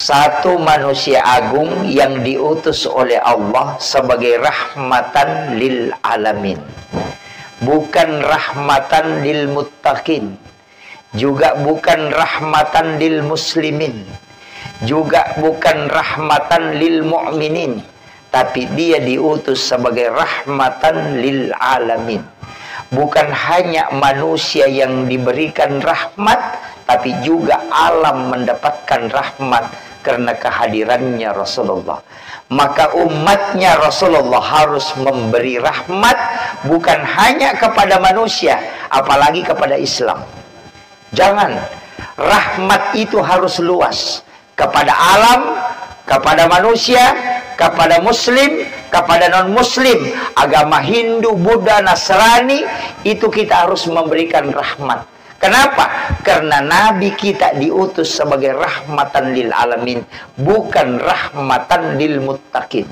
Satu manusia agung yang diutus oleh Allah sebagai rahmatan lil alamin, bukan rahmatan lil muttaqin, juga bukan rahmatan lil muslimin, juga bukan rahmatan lil mu'minin, tapi dia diutus sebagai rahmatan lil alamin. Bukan hanya manusia yang diberikan rahmat, tapi juga alam mendapatkan rahmat karena kehadirannya Rasulullah. Maka umatnya Rasulullah harus memberi rahmat bukan hanya kepada manusia, apalagi kepada Islam. Jangan, rahmat itu harus luas kepada alam, kepada manusia, kepada muslim, kepada non-muslim, agama Hindu, Buddha, Nasrani, itu kita harus memberikan rahmat. Kenapa? Karena Nabi kita diutus sebagai rahmatan lil alamin, bukan rahmatan lil muttaqin.